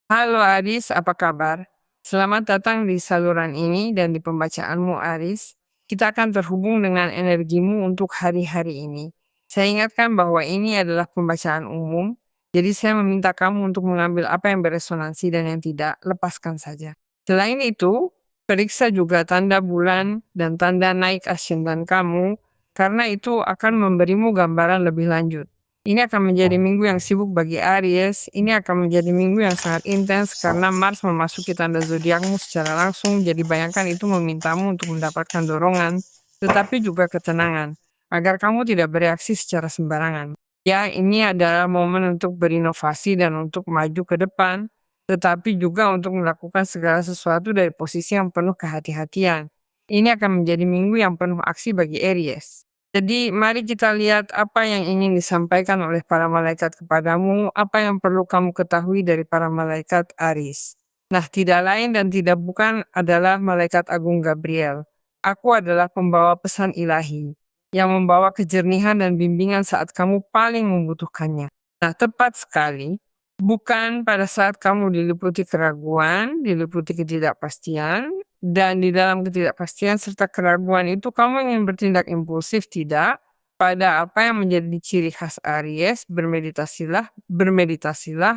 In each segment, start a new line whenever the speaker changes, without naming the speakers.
Halo Aris, apa kabar? Selamat datang di saluran ini dan di pembacaanmu Aris. Kita akan terhubung dengan energimu untuk hari-hari ini. Saya ingatkan bahwa ini adalah pembacaan umum, jadi saya meminta kamu untuk mengambil apa yang beresonansi dan yang tidak, lepaskan saja. Selain itu, periksa juga tanda bulan dan tanda naik ascendan kamu, karena itu akan memberimu gambaran lebih lanjut. Ini akan menjadi minggu yang sibuk bagi Aries. Ini akan menjadi minggu yang sangat intens karena Mars memasuki tanda zodiakmu secara langsung. Jadi bayangkan itu memintamu untuk mendapatkan dorongan, tetapi juga ketenangan, agar kamu tidak bereaksi secara sembarangan. Ya, ini adalah momen untuk berinovasi dan untuk maju ke depan, tetapi juga untuk melakukan segala sesuatu dari posisi yang penuh kehati-hatian. Ini akan menjadi minggu yang penuh aksi bagi Aries. Jadi mari kita lihat apa yang ingin disampaikan oleh para malaikat kepadamu, apa yang perlu kamu ketahui dari para malaikat Aries. Nah, tidak lain dan tidak bukan adalah malaikat agung Gabriel. Aku adalah pembawa pesan ilahi yang membawa kejernihan dan bimbingan saat kamu paling membutuhkannya. Nah, tepat sekali. Bukan pada saat kamu diliputi keraguan, diliputi ketidakpastian, dan di dalam ketidakpastian serta keraguan itu kamu ingin bertindak impulsif, tidak. Pada apa yang menjadi ciri khas Aries, bermeditasilah,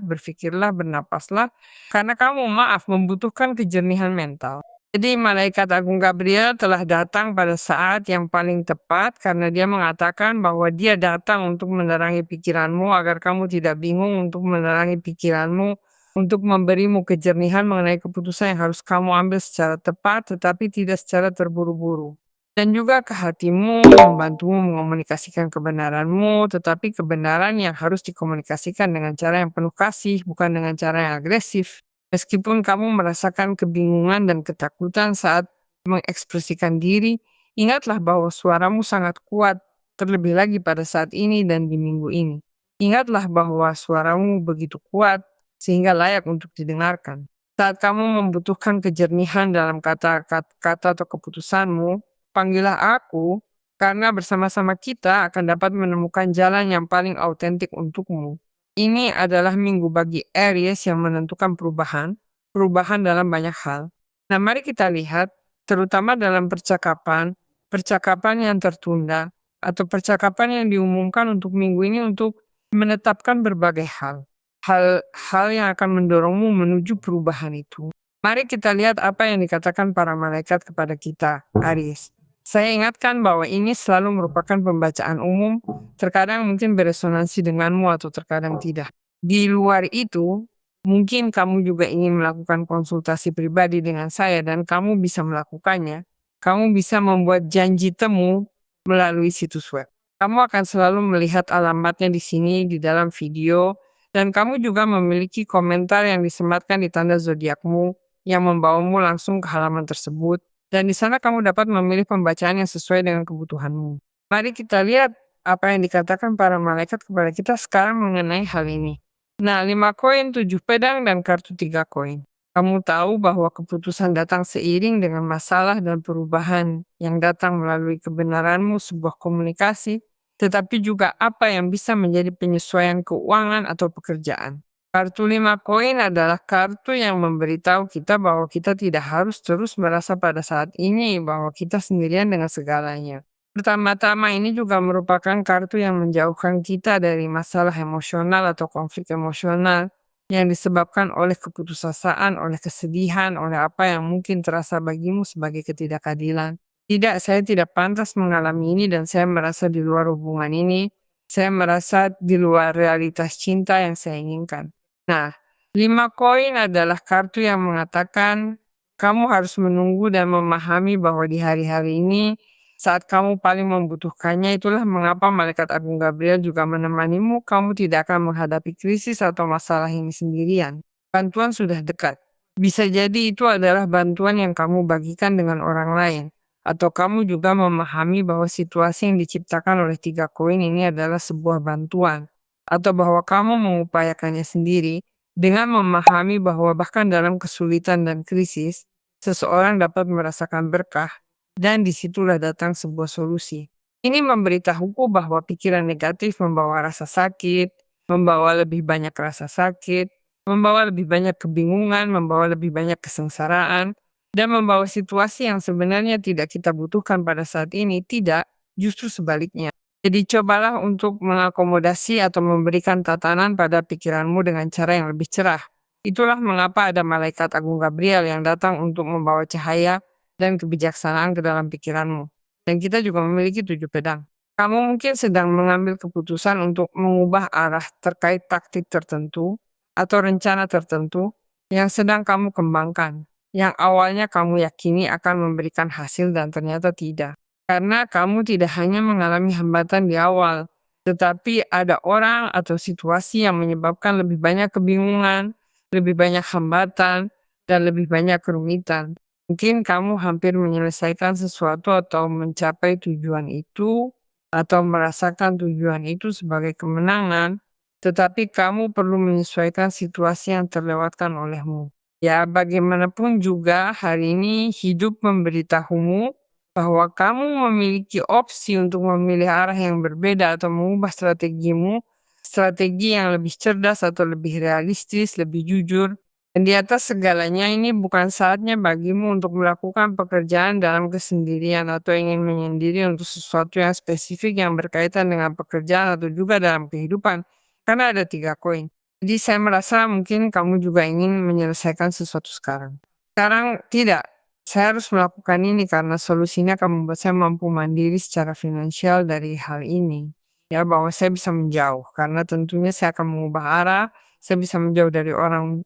berpikirlah, bernapaslah, karena kamu maaf membutuhkan kejernihan mental. Jadi malaikat agung Gabriel telah datang pada saat yang paling tepat karena dia mengatakan bahwa dia datang untuk menerangi pikiranmu agar kamu tidak bingung, untuk menerangi pikiranmu, untuk memberimu kejernihan mengenai keputusan yang harus kamu ambil secara tepat tetapi tidak secara terburu-buru. Dan juga ke hatimu membantumu mengomunikasikan kebenaranmu, tetapi kebenaran yang harus dikomunikasikan dengan cara yang penuh kasih, bukan dengan cara yang agresif. Meskipun kamu merasakan kebingungan dan ketakutan saat mengekspresikan diri, ingatlah bahwa suaramu sangat kuat, terlebih lagi pada saat ini dan di minggu ini. Ingatlah bahwa suaramu begitu kuat sehingga layak untuk didengarkan. Saat kamu membutuhkan kejernihan dalam kata-kata atau keputusanmu, panggillah aku, karena bersama-sama kita akan dapat menemukan jalan yang paling autentik untukmu. Ini adalah minggu bagi Aries yang menentukan perubahan, perubahan dalam banyak hal. Nah, mari kita lihat, terutama dalam percakapan, percakapan yang tertunda, atau percakapan yang diumumkan untuk minggu ini untuk menetapkan berbagai hal. Hal yang akan mendorongmu menuju perubahan itu. Mari kita lihat apa yang dikatakan para malaikat kepada kita, Aries. Saya ingatkan bahwa ini selalu merupakan pembacaan umum, terkadang mungkin beresonansi denganmu atau terkadang tidak. Di luar itu, mungkin kamu juga ingin melakukan konsultasi pribadi dengan saya dan kamu bisa melakukannya. Kamu bisa membuat janji temu melalui situs web. Kamu akan selalu melihat alamatnya di sini di dalam video dan kamu juga memiliki komentar yang disematkan di tanda zodiakmu yang membawamu langsung ke halaman tersebut. Dan di sana kamu dapat memilih pembacaan yang sesuai dengan kebutuhanmu. Mari kita lihat apa yang dikatakan para malaikat kepada kita sekarang mengenai hal ini. Nah, 5 koin, 7 pedang, dan kartu 3 koin. Kamu tahu bahwa keputusan datang seiring dengan masalah dan perubahan yang datang melalui kebenaranmu sebuah komunikasi, tetapi juga apa yang bisa menjadi penyesuaian keuangan atau pekerjaan. Kartu 5 koin adalah kartu yang memberitahu kita bahwa kita tidak harus terus merasa pada saat ini bahwa kita sendirian dengan segalanya. Pertama-tama ini juga merupakan kartu yang menjauhkan kita dari masalah emosional atau konflik emosional yang disebabkan oleh keputusasaan, oleh kesedihan, oleh apa yang mungkin terasa bagimu sebagai ketidakadilan. Tidak, saya tidak pantas mengalami ini dan saya merasa di luar hubungan ini. Saya merasa di luar realitas cinta yang saya inginkan. Nah, 5 koin adalah kartu yang mengatakan kamu harus menunggu dan memahami bahwa di hari-hari ini saat kamu paling membutuhkannya itulah mengapa malaikat agung Gabriel juga menemanimu. Kamu tidak akan menghadapi krisis atau masalah ini sendirian. Bantuan sudah dekat. Bisa jadi itu adalah bantuan yang kamu bagikan dengan orang lain. Atau kamu juga memahami bahwa situasi yang diciptakan oleh 3 koin ini adalah sebuah bantuan atau bahwa kamu mengupayakannya sendiri dengan memahami bahwa bahkan dalam kesulitan dan krisis, seseorang dapat merasakan berkah dan disitulah datang sebuah solusi. Ini memberitahuku bahwa pikiran negatif membawa rasa sakit, membawa lebih banyak rasa sakit, membawa lebih banyak kebingungan, membawa lebih banyak kesengsaraan, dan membawa situasi yang sebenarnya tidak kita butuhkan pada saat ini. Tidak, justru sebaliknya. Jadi cobalah untuk mengakomodasi atau memberikan tatanan pada pikiranmu dengan cara yang lebih cerah. Itulah mengapa ada malaikat agung Gabriel yang datang untuk membawa cahaya dan kebijaksanaan ke dalam pikiranmu. Dan kita juga memiliki 7 pedang. Kamu mungkin sedang mengambil keputusan untuk mengubah arah terkait taktik tertentu atau rencana tertentu yang sedang kamu kembangkan, yang awalnya kamu yakini akan memberikan hasil dan ternyata tidak. Karena kamu tidak hanya mengalami hambatan di awal, tetapi ada orang atau situasi yang menyebabkan lebih banyak kebingungan, lebih banyak hambatan, dan lebih banyak kerumitan. Mungkin kamu hampir menyelesaikan sesuatu atau mencapai tujuan itu, atau merasakan tujuan itu sebagai kemenangan, tetapi kamu perlu menyesuaikan situasi yang terlewatkan olehmu. Ya, bagaimanapun juga hari ini hidup memberitahumu bahwa kamu memiliki opsi untuk memilih arah yang berbeda atau mengubah strategimu, strategi yang lebih cerdas atau lebih realistis, lebih jujur. Dan di atas segalanya ini bukan saatnya bagimu untuk melakukan pekerjaan dalam kesendirian atau ingin menyendiri untuk sesuatu yang spesifik yang berkaitan dengan pekerjaan atau juga dalam kehidupan. Karena ada 3 koin. Jadi saya merasa mungkin kamu juga ingin menyelesaikan sesuatu sekarang. Sekarang tidak. Saya harus melakukan ini karena solusinya akan membuat saya mampu mandiri secara finansial dari hal ini. Ya, bahwa saya bisa menjauh karena tentunya saya akan mengubah arah, saya bisa menjauh dari orang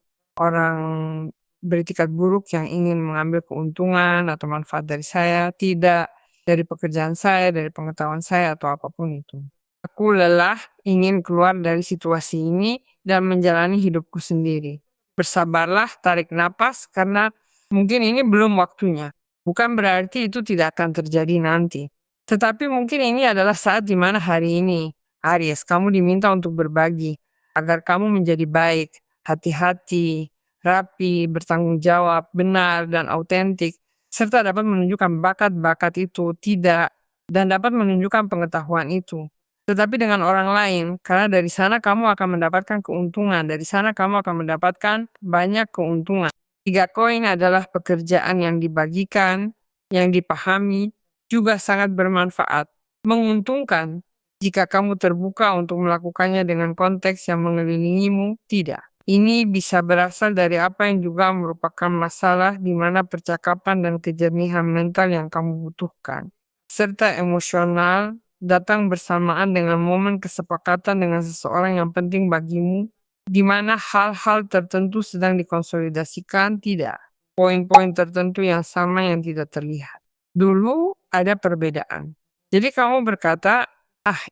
beretikat buruk yang ingin mengambil keuntungan atau manfaat dari saya, tidak dari pekerjaan saya, dari pengetahuan saya atau apapun itu. Aku lelah ingin keluar dari situasi ini dan menjalani hidupku sendiri. Bersabarlah, tarik napas karena mungkin ini belum waktunya. Bukan berarti itu tidak akan terjadi nanti. Tetapi mungkin ini adalah saat di mana hari ini, Aries, kamu diminta untuk berbagi agar kamu menjadi baik, hati-hati, rapi, bertanggung jawab, benar, dan autentik, serta dapat menunjukkan bakat-bakat itu tidak, dan dapat menunjukkan pengetahuan itu. Tetapi dengan orang lain, karena dari sana kamu akan mendapatkan keuntungan, dari sana kamu akan mendapatkan banyak keuntungan. 3 koin adalah pekerjaan yang dibagikan, yang dipahami, juga sangat bermanfaat, menguntungkan jika kamu terbuka untuk melakukannya dengan konteks yang mengelilingimu, tidak. Ini bisa berasal dari apa yang juga merupakan masalah di mana percakapan dan kejernihan mental yang kamu butuhkan, serta emosional datang bersamaan dengan momen kesepakatan dengan seseorang yang penting bagimu, di mana hal-hal tertentu sedang dikonsolidasikan, tidak. Poin-poin tertentu yang sama yang tidak terlihat. Dulu ada perbedaan. Jadi kamu berkata,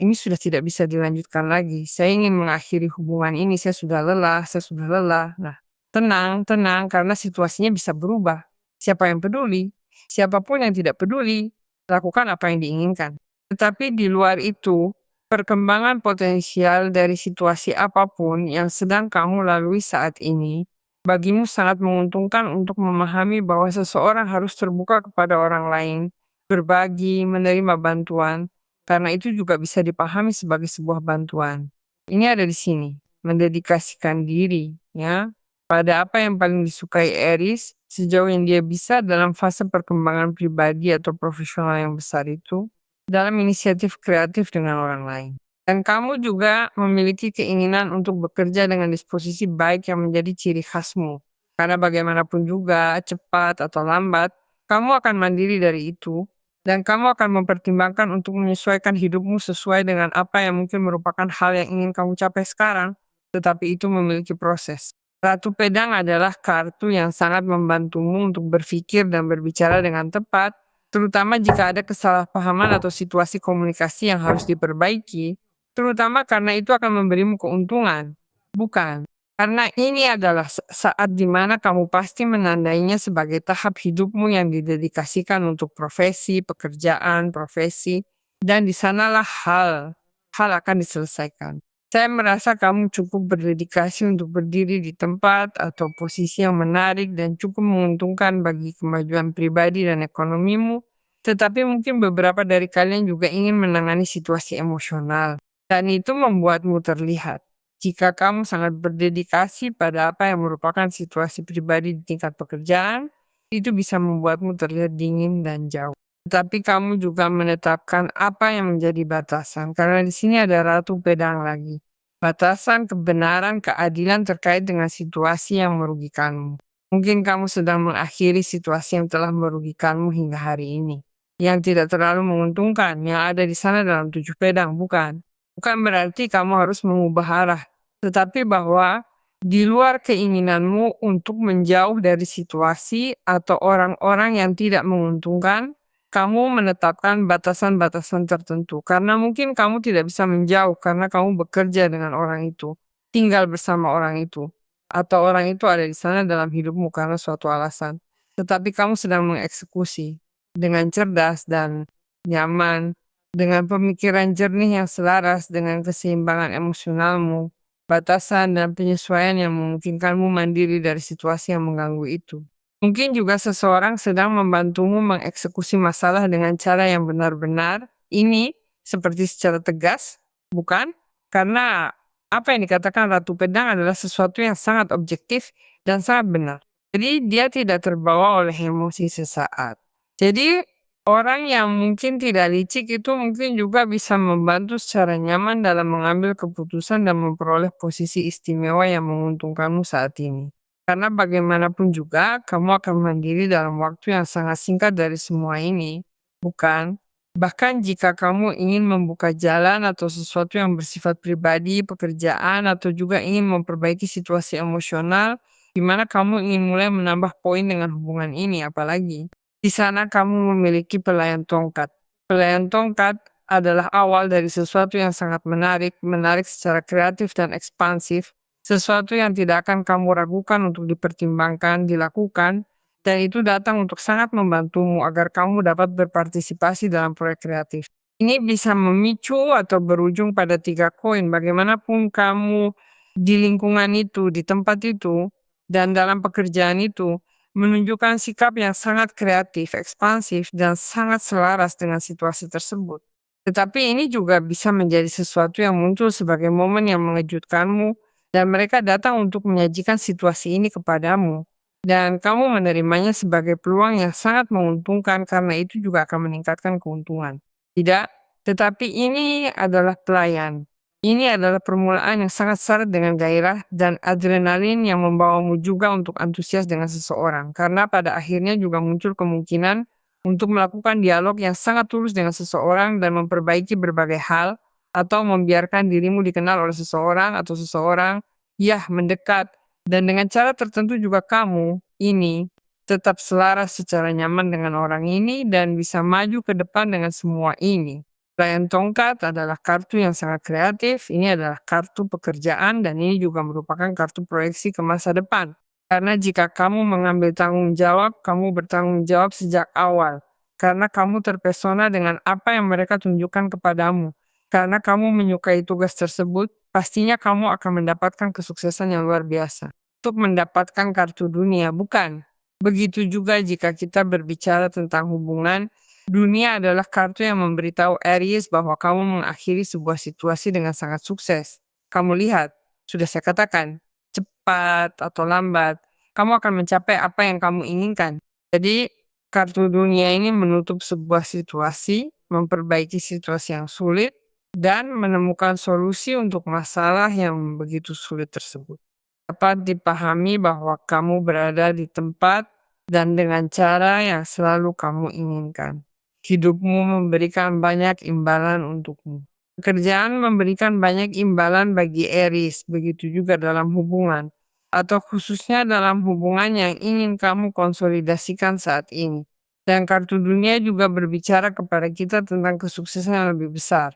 ini sudah tidak bisa dilanjutkan lagi. Saya ingin mengakhiri hubungan ini, saya sudah lelah, saya sudah lelah. Nah, tenang, tenang, karena situasinya bisa berubah. Siapa yang peduli? Siapapun yang tidak peduli, lakukan apa yang diinginkan. Tetapi di luar itu, perkembangan potensial dari situasi apapun yang sedang kamu lalui saat ini, bagimu sangat menguntungkan untuk memahami bahwa seseorang harus terbuka kepada orang lain, berbagi, menerima bantuan, karena itu juga bisa dipahami sebagai sebuah bantuan. Ini ada di sini, mendedikasikan diri, ya, pada apa yang paling disukai Aries, sejauh yang dia bisa dalam fase perkembangan pribadi atau profesional yang besar itu, dalam inisiatif kreatif dengan orang lain. Dan kamu juga memiliki keinginan untuk bekerja dengan disposisi baik yang menjadi ciri khasmu. Karena bagaimanapun juga, cepat atau lambat, kamu akan mandiri dari itu, dan kamu akan mempertimbangkan untuk menyesuaikan hidupmu sesuai dengan apa yang mungkin merupakan hal yang ingin kamu capai sekarang, tetapi itu memiliki proses. Ratu Pedang adalah kartu yang sangat membantumu untuk berpikir dan berbicara dengan tepat, terutama jika ada kesalahpahaman atau situasi komunikasi yang harus diperbaiki, terutama karena itu akan memberimu keuntungan. Bukan. Karena ini adalah saat di mana kamu pasti menandainya sebagai tahap hidupmu yang didedikasikan untuk profesi, pekerjaan, profesi, dan di sanalah hal akan diselesaikan. Saya merasa kamu cukup berdedikasi untuk berdiri di tempat atau posisi yang menarik dan cukup menguntungkan bagi kemajuan pribadi dan ekonomimu, tetapi mungkin beberapa dari kalian juga ingin menangani situasi emosional, dan itu membuatmu terlihat. Jika kamu sangat berdedikasi pada apa yang merupakan situasi pribadi di tingkat pekerjaan, itu bisa membuatmu terlihat dingin dan jauh. Tetapi kamu juga menetapkan apa yang menjadi batasan, karena di sini ada ratu pedang lagi. Batasan kebenaran keadilan terkait dengan situasi yang merugikanmu. Mungkin kamu sedang mengakhiri situasi yang telah merugikanmu hingga hari ini. Yang tidak terlalu menguntungkan, yang ada di sana dalam 7 pedang, bukan? Bukan berarti kamu harus mengubah arah, tetapi bahwa di luar keinginanmu untuk menjauh dari situasi atau orang-orang yang tidak menguntungkan, kamu menetapkan batasan-batasan tertentu. Karena mungkin kamu tidak bisa menjauh karena kamu bekerja dengan orang itu, tinggal bersama orang itu, atau orang itu ada di sana dalam hidupmu karena suatu alasan. Tetapi kamu sedang mengeksekusi dengan cerdas dan nyaman, dengan pemikiran jernih yang selaras dengan keseimbangan emosionalmu, batasan dan penyesuaian yang memungkinkanmu mandiri dari situasi yang mengganggu itu. Mungkin juga seseorang sedang membantumu mengeksekusi masalah dengan cara yang benar-benar ini seperti secara tegas, bukan? Karena apa yang dikatakan Ratu Pedang adalah sesuatu yang sangat objektif dan sangat benar. Jadi dia tidak terbawa oleh emosi sesaat. Jadi orang yang mungkin tidak licik itu mungkin juga bisa membantu secara nyaman dalam mengambil keputusan dan memperoleh posisi istimewa yang menguntungkanmu saat ini. Karena bagaimanapun juga, kamu akan mandiri dalam waktu yang sangat singkat dari semua ini, bukan? Bahkan jika kamu ingin membuka jalan atau sesuatu yang bersifat pribadi, pekerjaan, atau juga ingin memperbaiki situasi emosional, di mana kamu ingin mulai menambah poin dengan hubungan ini, apalagi. Di sana kamu memiliki pelayan tongkat. Pelayan tongkat adalah awal dari sesuatu yang sangat menarik secara kreatif dan ekspansif, sesuatu yang tidak akan kamu ragukan untuk dipertimbangkan, dilakukan, dan itu datang untuk sangat membantumu agar kamu dapat berpartisipasi dalam proyek kreatif. Ini bisa memicu atau berujung pada 3 koin. Bagaimanapun kamu di lingkungan itu, di tempat itu, dan dalam pekerjaan itu, menunjukkan sikap yang sangat kreatif, ekspansif, dan sangat selaras dengan situasi tersebut. Tetapi ini juga bisa menjadi sesuatu yang muncul sebagai momen yang mengejutkanmu dan mereka datang untuk menyajikan situasi ini kepadamu. Dan kamu menerimanya sebagai peluang yang sangat menguntungkan karena itu juga akan meningkatkan keuntungan. Tidak, tetapi ini adalah pelayan. Ini adalah permulaan yang sangat syarat dengan gairah dan adrenalin yang membawamu juga untuk antusias dengan seseorang. Karena pada akhirnya juga muncul kemungkinan untuk melakukan dialog yang sangat tulus dengan seseorang dan memperbaiki berbagai hal atau membiarkan dirimu dikenal oleh seseorang atau seseorang, ya mendekat, dan dengan cara tertentu juga kamu ini tetap selaras secara nyaman dengan orang ini dan bisa maju ke depan dengan semua ini. Pelayan tongkat adalah kartu yang sangat kreatif, ini adalah kartu pekerjaan dan ini juga merupakan kartu proyeksi ke masa depan. Karena jika kamu mengambil tanggung jawab, kamu bertanggung jawab sejak awal. Karena kamu terpesona dengan apa yang mereka tunjukkan kepadamu. Karena kamu menyukai tugas tersebut, pastinya kamu akan mendapatkan kesuksesan yang luar biasa. Untuk mendapatkan kartu dunia, bukan? Begitu juga jika kita berbicara tentang hubungan, dunia adalah kartu yang memberitahu Aries bahwa kamu mengakhiri sebuah situasi dengan sangat sukses. Kamu lihat, sudah saya katakan, cepat atau lambat, kamu akan mencapai apa yang kamu inginkan. Jadi, kartu dunia ini menutup sebuah situasi, memperbaiki situasi yang sulit, dan menemukan solusi untuk masalah yang begitu sulit tersebut. Dapat dipahami bahwa kamu berada di tempat dan dengan cara yang selalu kamu inginkan. Hidupmu memberikan banyak imbalan untukmu. Pekerjaan memberikan banyak imbalan bagi Aries, begitu juga dalam hubungan, atau khususnya dalam hubungan yang ingin kamu konsolidasikan saat ini. Dan kartu dunia juga berbicara kepada kita tentang kesuksesan yang lebih besar.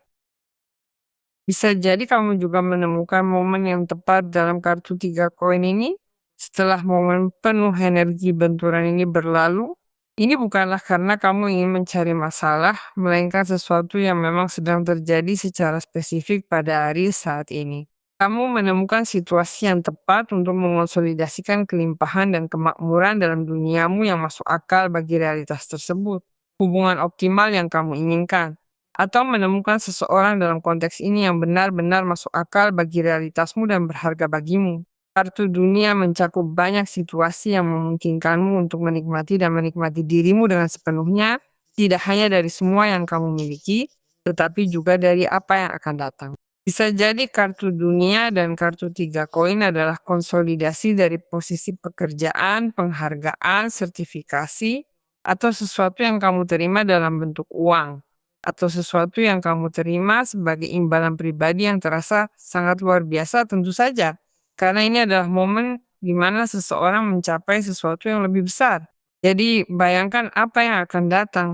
Bisa jadi kamu juga menemukan momen yang tepat dalam kartu 3 koin ini. Setelah momen penuh energi benturan ini berlalu, ini bukanlah karena kamu ingin mencari masalah, melainkan sesuatu yang memang sedang terjadi secara spesifik pada hari saat ini. Kamu menemukan situasi yang tepat untuk mengonsolidasikan kelimpahan dan kemakmuran dalam duniamu yang masuk akal bagi realitas tersebut. Hubungan optimal yang kamu inginkan. atau menemukan seseorang dalam konteks ini yang benar-benar masuk akal bagi realitasmu dan berharga bagimu. Kartu dunia mencakup banyak situasi yang memungkinkanmu untuk menikmati dan menikmati dirimu dengan sepenuhnya, tidak hanya dari semua yang kamu miliki, tetapi juga dari apa yang akan datang. Bisa jadi kartu dunia dan kartu 3 koin adalah konsolidasi dari posisi pekerjaan, penghargaan, sertifikasi, atau sesuatu yang kamu terima dalam bentuk uang, atau sesuatu yang kamu terima sebagai imbalan pribadi yang terasa sangat luar biasa tentu saja. Karena ini adalah momen di mana seseorang mencapai sesuatu yang lebih besar. Jadi bayangkan apa yang akan datang.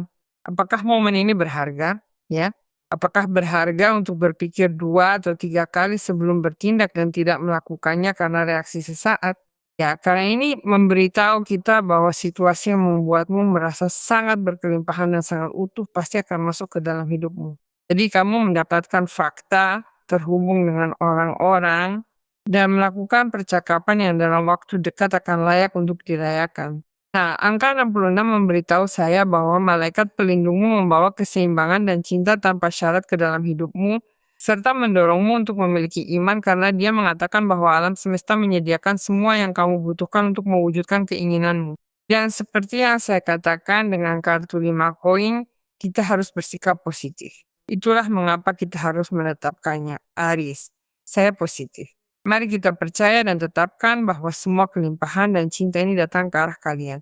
Apakah momen ini berharga? Ya. Apakah berharga untuk berpikir 2 atau 3 kali sebelum bertindak dan tidak melakukannya karena reaksi sesaat? Ya, karena ini memberitahu kita bahwa situasi yang membuatmu merasa sangat berkelimpahan dan sangat utuh pasti akan masuk ke dalam hidupmu. Jadi kamu mendapatkan fakta, terhubung dengan orang-orang, dan melakukan percakapan yang dalam waktu dekat akan layak untuk dirayakan. Nah, angka 66 memberitahu saya bahwa malaikat pelindungmu membawa keseimbangan dan cinta tanpa syarat ke dalam hidupmu, serta mendorongmu untuk memiliki iman karena dia mengatakan bahwa alam semesta menyediakan semua yang kamu butuhkan untuk mewujudkan keinginanmu. Dan seperti yang saya katakan dengan kartu 5 koin, kita harus bersikap positif. Itulah mengapa kita harus menetapkannya. Aries, saya positif. Mari kita percaya dan tetapkan bahwa semua kelimpahan dan cinta ini datang ke arah kalian.